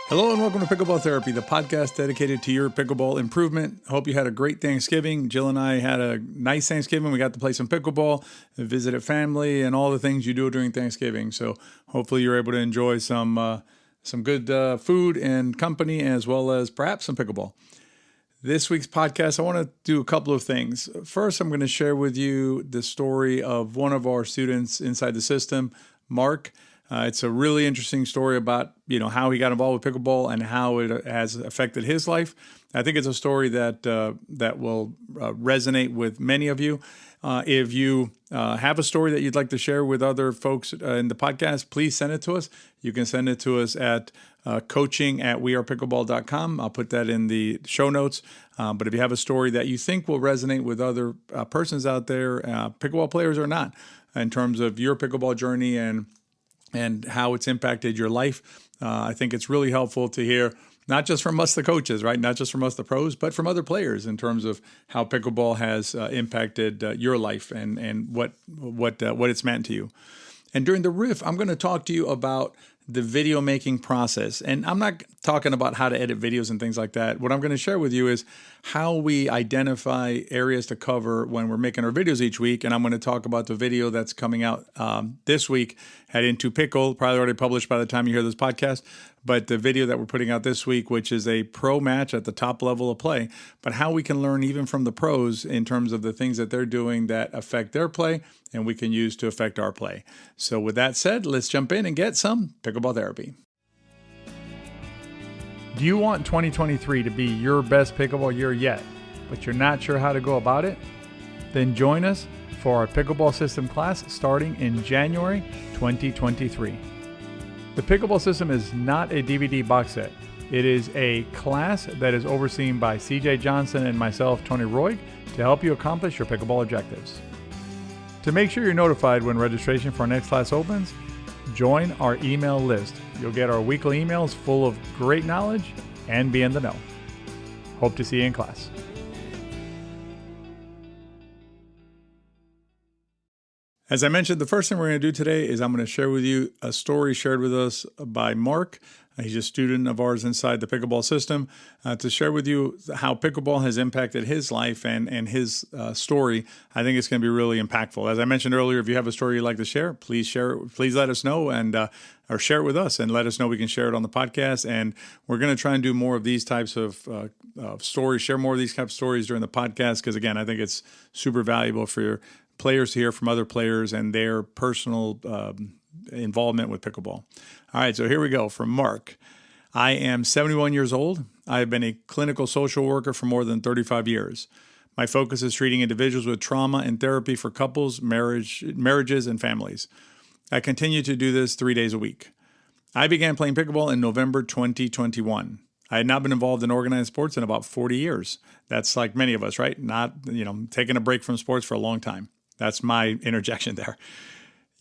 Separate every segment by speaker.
Speaker 1: Hello and welcome to Pickleball Therapy, the podcast dedicated to your pickleball improvement. Hope you had a great Thanksgiving. Jill and I had a nice Thanksgiving. We got to play some pickleball, visited family, and all the things you do during Thanksgiving. So hopefully you're able to enjoy some good food and company, as well as perhaps some pickleball. This week's podcast, I want to do a couple of things. First, I'm going to share with you the story of one of our students inside the system, Mark. It's a really interesting story about, how he got involved with pickleball and how it has affected his life. I think it's a story that will resonate with many of you. If you have a story that you'd like to share with other folks in the podcast, please send it to us. You can send it to us at coaching@wearepickleball.com. I'll put that in the show notes. But if you have a story that you think will resonate with other persons out there, pickleball players or not, in terms of your pickleball journey and how it's impacted your life. I think it's really helpful to hear, not just from us, the coaches, right? Not just from us, the pros, but from other players in terms of how pickleball has impacted your life and what it's meant to you. And during the riff, I'm going to talk to you about the video making process. And I'm not talking about how to edit videos and things like that. What I'm going to share with you is how we identify areas to cover when we're making our videos each week. And I'm going to talk about the video that's coming out this week at Into Pickle, probably already published by the time you hear this podcast. But the video that we're putting out this week, which is a pro match at the top level of play, but how we can learn even from the pros in terms of the things that they're doing that affect their play and we can use to affect our play. So with that said, let's jump in and get some pickleball therapy. Do you want 2023 to be your best pickleball year yet, but you're not sure how to go about it? Then join us for our pickleball system class starting in January 2023. The pickleball system is not a DVD box set. It is a class that is overseen by CJ Johnson and myself, Tony Roig, to help you accomplish your pickleball objectives. To make sure you're notified when registration for our next class opens, join our email list. You'll get our weekly emails full of great knowledge and be in the know. Hope to see you in class. As I mentioned, the first thing we're going to do today is I'm going to share with you a story shared with us by Mark. He's a student of ours inside the pickleball system, to share with you how pickleball has impacted his life and his story. I think it's going to be really impactful. As I mentioned earlier, if you have a story you'd like to share, please let us know and or share it with us and let us know we can share it on the podcast. And we're going to try and do more of these types of stories, share more of these types of stories during the podcast because, again, I think it's super valuable for your players to hear from other players and their personal involvement with pickleball. All right, so here we go from Mark. I am 71 years old. I have been a clinical social worker for more than 35 years. My focus is treating individuals with trauma and therapy for couples, marriages, and families. I continue to do this 3 days a week. I began playing pickleball in November 2021. I had not been involved in organized sports in about 40 years. That's like many of us, right? Not, taking a break from sports for a long time. That's my interjection there.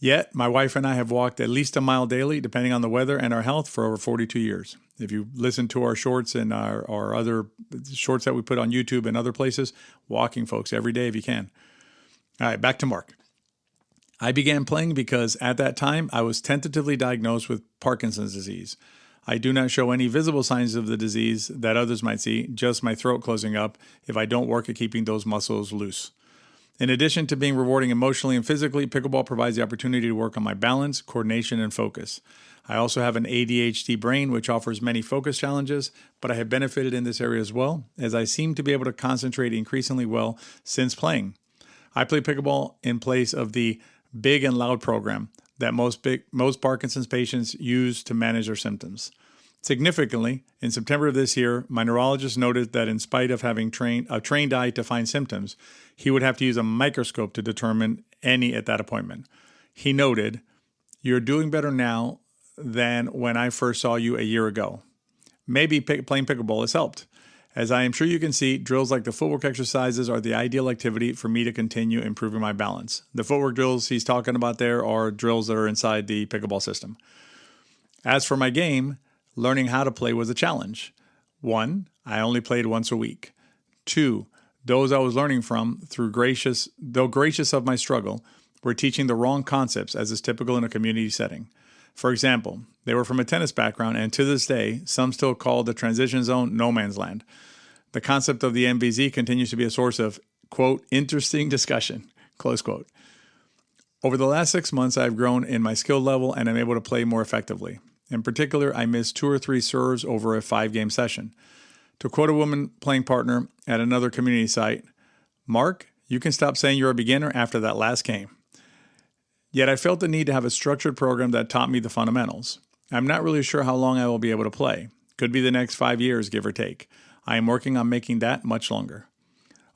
Speaker 1: Yet, my wife and I have walked at least a mile daily, depending on the weather and our health, for over 42 years. If you listen to our shorts and our other shorts that we put on YouTube and other places, walking, folks, every day if you can. All right, back to Mark. I began playing because at that time, I was tentatively diagnosed with Parkinson's disease. I do not show any visible signs of the disease that others might see, just my throat closing up if I don't work at keeping those muscles loose. In addition to being rewarding emotionally and physically, pickleball provides the opportunity to work on my balance, coordination, and focus. I also have an ADHD brain, which offers many focus challenges, but I have benefited in this area as well, as I seem to be able to concentrate increasingly well since playing. I play pickleball in place of the Big and Loud program that most Parkinson's patients use to manage their symptoms. Significantly, in September of this year, my neurologist noted that in spite of having a trained eye to find symptoms, he would have to use a microscope to determine any at that appointment. He noted, "You're doing better now than when I first saw you a year ago. Maybe playing pickleball has helped. As I am sure you can see, drills like the footwork exercises are the ideal activity for me to continue improving my balance." The footwork drills he's talking about there are drills that are inside the pickleball system. As for my game, learning how to play was a challenge. 1, I only played once a week. 2, those I was learning from, though gracious of my struggle, were teaching the wrong concepts as is typical in a community setting. For example, they were from a tennis background, and to this day, some still call the transition zone no man's land. The concept of the MVZ continues to be a source of, quote, interesting discussion, close quote. Over the last 6 months, I've grown in my skill level and I'm able to play more effectively. In particular, I missed 2 or 3 serves over a 5-game session. To quote a woman playing partner at another community site, "Mark, you can stop saying you're a beginner after that last game." Yet I felt the need to have a structured program that taught me the fundamentals. I'm not really sure how long I will be able to play. Could be the next 5 years, give or take. I am working on making that much longer.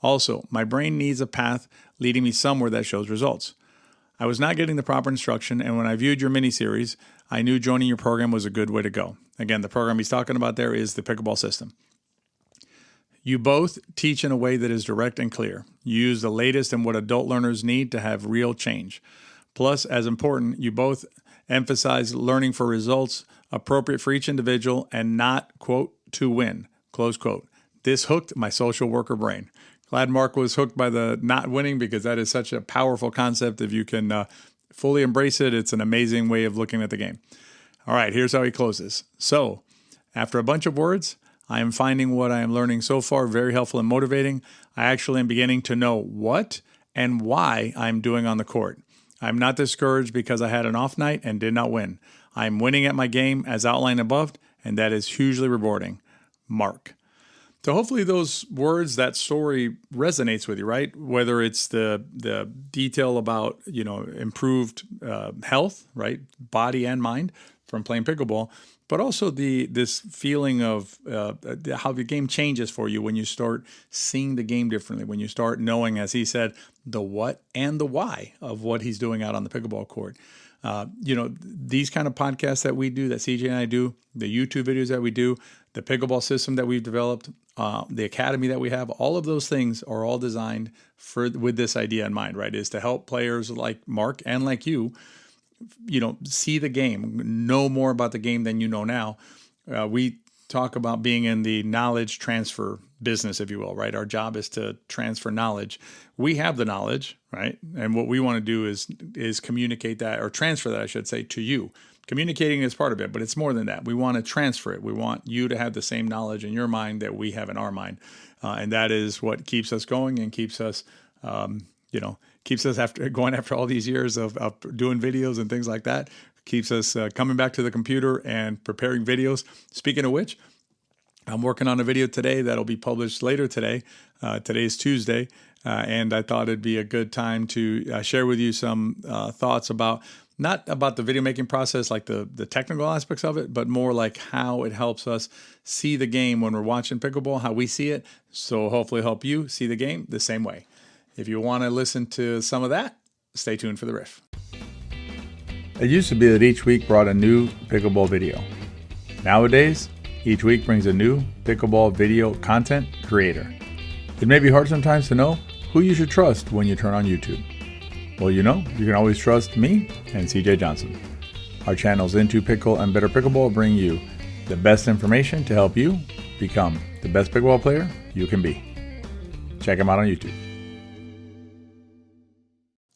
Speaker 1: Also, my brain needs a path leading me somewhere that shows results. I was not getting the proper instruction, and when I viewed your mini-series, I knew joining your program was a good way to go. Again, the program he's talking about there is the Pickleball system. You both teach in a way that is direct and clear. You use the latest in what adult learners need to have real change. Plus, as important, you both emphasize learning for results appropriate for each individual and not, quote, to win, close quote. This hooked my social worker brain. Glad Mark was hooked by the not winning, because that is such a powerful concept. If you can fully embrace it, it's an amazing way of looking at the game. All right, here's how he closes. So, after a bunch of words, I am finding what I am learning so far very helpful and motivating. I actually am beginning to know what and why I'm doing on the court. I'm not discouraged because I had an off night and did not win. I'm winning at my game as outlined above, and that is hugely rewarding. Mark. So hopefully those words, that story resonates with you, right? Whether it's the detail about, improved health, right? Body and mind from playing pickleball, but also this feeling of how the game changes for you when you start seeing the game differently, when you start knowing, as he said, the what and the why of what he's doing out on the pickleball court. These kind of podcasts that we do, that CJ and I do, the YouTube videos that we do, the pickleball system that we've developed, the academy that we have, all of those things are all designed with this idea in mind, right? Is to help players like Mark and like you, see the game, know more about the game than you know now. We talk about being in the knowledge transfer business, if you will, right? Our job is to transfer knowledge. We have the knowledge, right? And what we want to do is communicate that, or transfer that, I should say, to you. Communicating is part of it, but it's more than that. We want to transfer it. We want you to have the same knowledge in your mind that we have in our mind. And that is what keeps us going and keeps us, keeps us going after all these years of doing videos and things like that. Keeps us coming back to the computer and preparing videos. Speaking of which, I'm working on a video today that'll be published later today. Today's Tuesday, and I thought it'd be a good time to share with you some thoughts about, not about the video making process, like the technical aspects of it, but more like how it helps us see the game when we're watching pickleball, how we see it. So hopefully help you see the game the same way. If you want to listen to some of that, stay tuned for the riff. It used to be that each week brought a new pickleball video. Nowadays, each week brings a new pickleball video content creator. It may be hard sometimes to know who you should trust when you turn on YouTube. Well, you can always trust me and CJ Johnson. Our channels Into Pickle and Better Pickleball bring you the best information to help you become the best pickleball player you can be. Check them out on YouTube.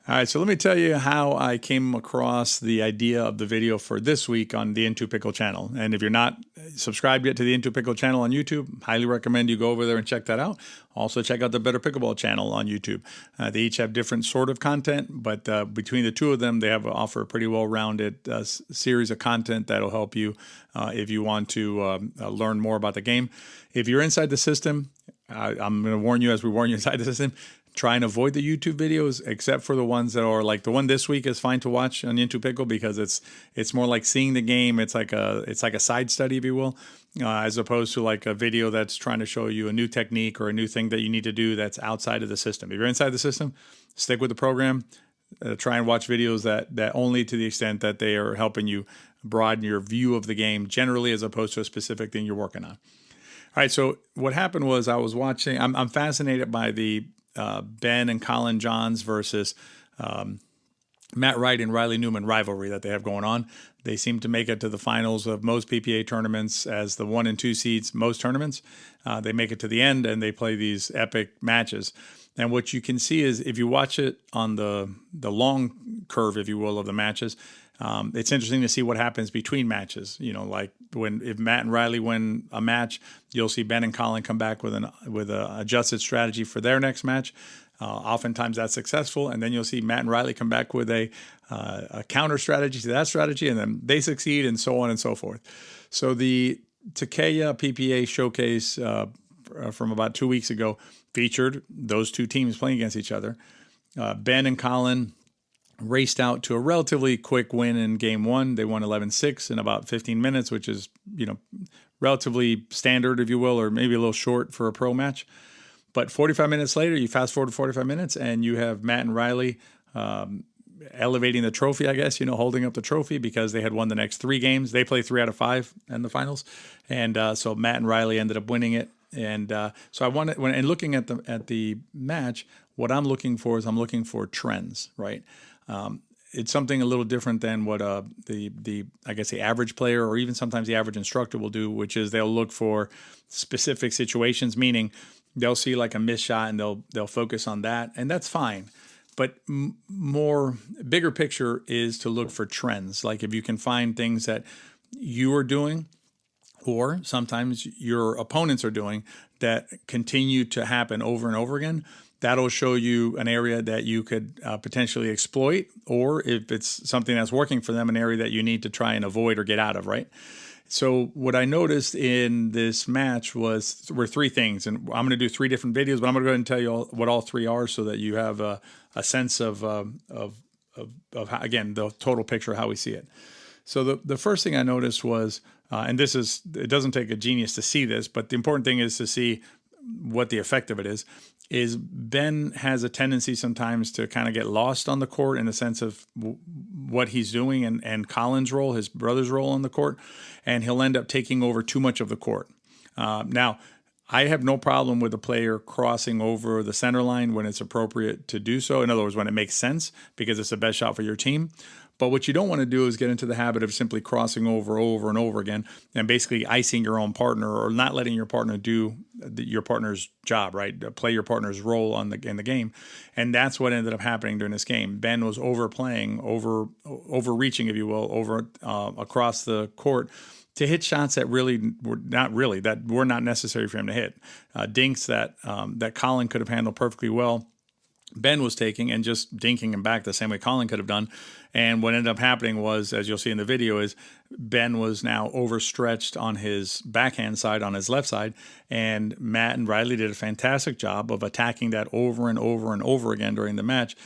Speaker 1: All right, so let me tell you how I came across the idea of the video for this week on the Into Pickle channel. And if you're not subscribed yet to the Into Pickle channel on YouTube, highly recommend you go over there and check that out. Also, check out the Better Pickleball channel on YouTube. They each have different sort of content, but between the two of them, they offer a pretty well-rounded series of content that'll help you if you want to learn more about the game. If you're inside the system, I'm going to warn you, as we warn you inside the system, try and avoid the YouTube videos, except for the ones that are like the one this week is fine to watch on Into Pickle, because it's more like seeing the game. It's like a side study, if you will, as opposed to like a video that's trying to show you a new technique or a new thing that you need to do that's outside of the system. If you're inside the system, stick with the program. Try and watch videos that only to the extent that they are helping you broaden your view of the game generally, as opposed to a specific thing you're working on. All right, so what happened was I was watching. I'm fascinated by the Ben and Colin Johns versus Matt Wright and Riley Newman rivalry that they have going on. They seem to make it to the finals of most PPA tournaments as the 1 and 2 seeds. Most tournaments, they make it to the end and they play these epic matches. And what you can see is if you watch it on the long curve, if you will, of the matches, it's interesting to see what happens between matches. You know, like if Matt and Riley win a match, you'll see Ben and Colin come back with an adjusted strategy for their next match. Oftentimes that's successful, and then you'll see Matt and Riley come back with a counter strategy to that strategy, and then they succeed, and so on and so forth. So the Takaya PPA showcase from about 2 weeks ago featured those two teams playing against each other. Ben and Colin raced out to a relatively quick win in game one. They won 11-6 in about 15 minutes, which is, relatively standard, if you will, or maybe a little short for a pro match. But 45 minutes later, you fast forward to 45 minutes, and you have Matt and Riley elevating the trophy, I guess, holding up the trophy because they had won the next 3 games. They play 3 out of 5 in the finals. And so Matt and Riley ended up winning it. And so I wanted, when looking at the match, what I'm looking for is trends, right? It's something a little different than what the average player or even sometimes the average instructor will do, which is they'll look for specific situations, meaning they'll see like a missed shot and they'll focus on that, and that's fine. But bigger picture is to look for trends. Like if you can find things that you are doing or sometimes your opponents are doing that continue to happen over and over again, that'll show you an area that you could potentially exploit, or if it's something that's working for them, an area that you need to try and avoid or get out of, right? So what I noticed in this match were 3 things, and I'm going to do 3 different videos, but I'm going to go ahead and tell you what all 3 are, so that you have a sense of how, again, the total picture of how we see it. So the first thing I noticed was, and it doesn't take a genius to see this, but the important thing is to see what the effect of it is Ben has a tendency sometimes to kind of get lost on the court in the sense of what he's doing and Colin's role, his brother's role on the court, and he'll end up taking over too much of the court. Now, I have no problem with a player crossing over the center line when it's appropriate to do so. In other words, when it makes sense because it's the best shot for your team. But what you don't want to do is get into the habit of simply crossing over and over again and basically icing your own partner or not letting your partner do your partner's job, right? Play your partner's role in the game. And that's what ended up happening during this game. Ben was overplaying, overreaching, if you will, across the court to hit shots that were not necessary for him to hit. Dinks that Colin could have handled perfectly well, Ben was taking and just dinking him back the same way Colin could have done. And what ended up happening was, as you'll see in the video, is Ben was now overstretched on his backhand side, on his left side, and Matt and Riley did a fantastic job of attacking that over and over and over again during the match,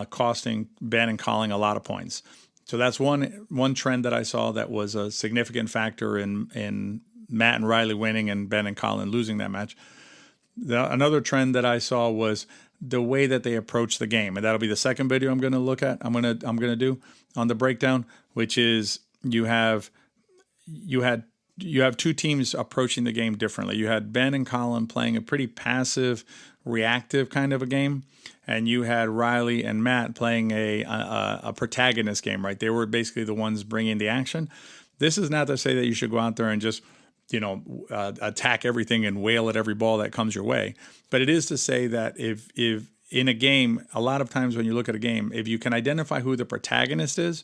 Speaker 1: costing Ben and Colin a lot of points. So that's one trend that I saw that was a significant factor in Matt and Riley winning and Ben and Colin losing that match. Another trend that I saw was the way that they approach the game, and that'll be the second video I'm going to look at. I'm going to do on the breakdown, which is you have 2 teams approaching the game differently. You had Ben and Colin playing a pretty passive, reactive kind of a game, and you had Riley and Matt playing a protagonist game. Right, they were basically the ones bringing the action. This is not to say that you should go out there and just attack everything and wail at every ball that comes your way. But it is to say that if in a game, a lot of times when you look at a game, if you can identify who the protagonist is,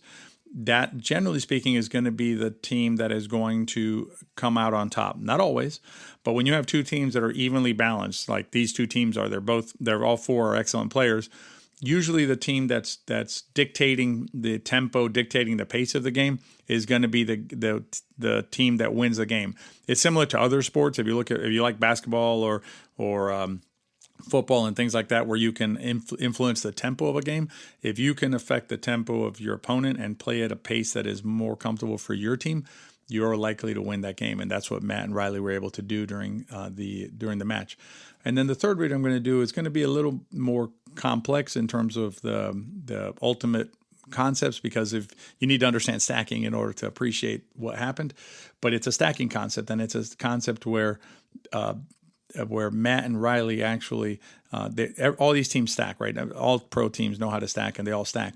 Speaker 1: that generally speaking is going to be the team that is going to come out on top. Not always, but when you have 2 teams that are evenly balanced, like these 2 teams are, they're all 4 are excellent players. Usually the team that's dictating the tempo, dictating the pace of the game is going to be the team that wins the game. It's similar to other sports. If you like basketball or football and things like that, where you can influence the tempo of a game, if you can affect the tempo of your opponent and play at a pace that is more comfortable for your team, you're likely to win that game. And that's what Matt and Riley were able to do during the match. And then the third video I'm going to do is going to be a little more complex in terms of the ultimate concepts, because if you need to understand stacking in order to appreciate what happened. But it's a stacking concept, and it's a concept where Matt and Riley actually, all these teams stack, right? All pro teams know how to stack, and they all stack.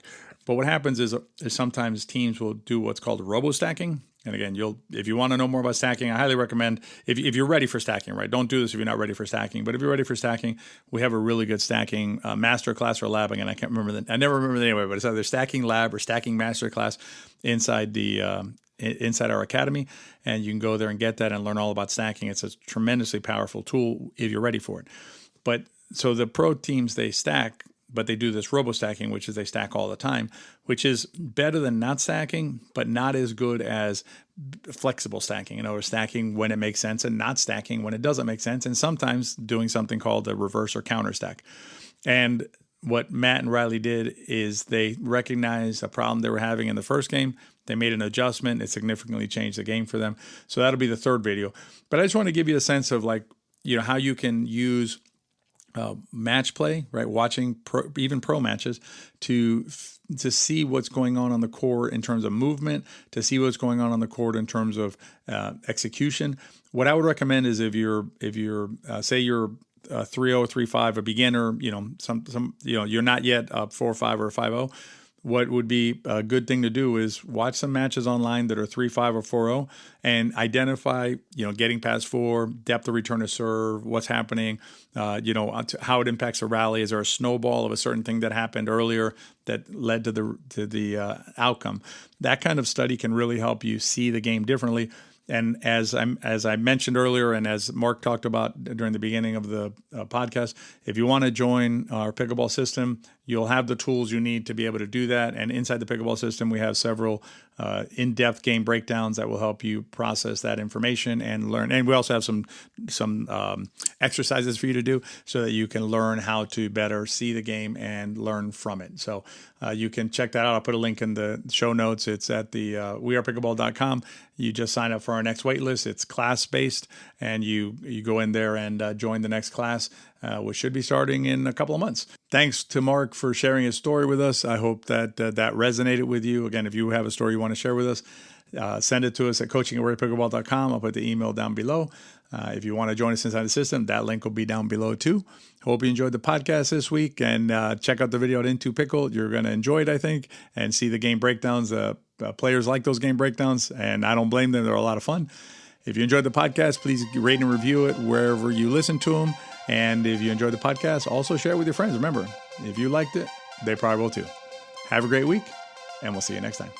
Speaker 1: But what happens is sometimes teams will do what's called robo stacking. And again, if you want to know more about stacking, I highly recommend, if you're ready for stacking, right? Don't do this if you're not ready for stacking. But if you're ready for stacking, we have a really good stacking master class or lab. Again, I can't remember I never remember the name of it, but it's either stacking lab or stacking master class inside our academy. And you can go there and get that and learn all about stacking. It's a tremendously powerful tool if you're ready for it. But so the pro teams, they stack, but they do this robo stacking, which is they stack all the time, which is better than not stacking, but not as good as flexible stacking, or stacking when it makes sense and not stacking when it doesn't make sense. And sometimes doing something called a reverse or counter stack. And what Matt and Riley did is they recognized a problem they were having in the first game. They made an adjustment. It significantly changed the game for them. So that'll be the third video. But I just want to give you a sense of how you can use match play, right? Watching even pro matches to see what's going on the court in terms of movement, to see what's going on the court in terms of execution. What I would recommend is if you're say you're 3-0, 3-5, a beginner, you're not up 4-5 or 5-0. What would be a good thing to do is watch some matches online that are 3-5 or 4-0 and identify, getting past 4, depth of return to serve, what's happening, how it impacts a rally. Is there a snowball of a certain thing that happened earlier that led to the outcome? That kind of study can really help you see the game differently. And as I mentioned earlier, and as Mark talked about during the beginning of the podcast, if you want to join our pickleball system, you'll have the tools you need to be able to do that. And inside the pickleball system, we have several in-depth game breakdowns that will help you process that information and learn. And we also have some exercises for you to do so that you can learn how to better see the game and learn from it. So you can check that out. I'll put a link in the show notes. It's at the wearepickleball.com. You just sign up for our next waitlist. It's class-based, and you go in there and join the next class, which should be starting in a couple of months. Thanks to Mark for sharing his story with us. I hope that that resonated with you. Again, if you have a story you want to share with us, send it to us at coaching@wearepickleball.com. I'll put the email down below. If you want to join us inside the system, that link will be down below too. Hope you enjoyed the podcast this week, and check out the video at Into Pickle. You're going to enjoy it, I think, and see the game breakdowns. Players like those game breakdowns, and I don't blame them. They're a lot of fun. If you enjoyed the podcast, please rate and review it wherever you listen to them. And if you enjoyed the podcast, also share it with your friends. Remember, if you liked it, they probably will too. Have a great week, and we'll see you next time.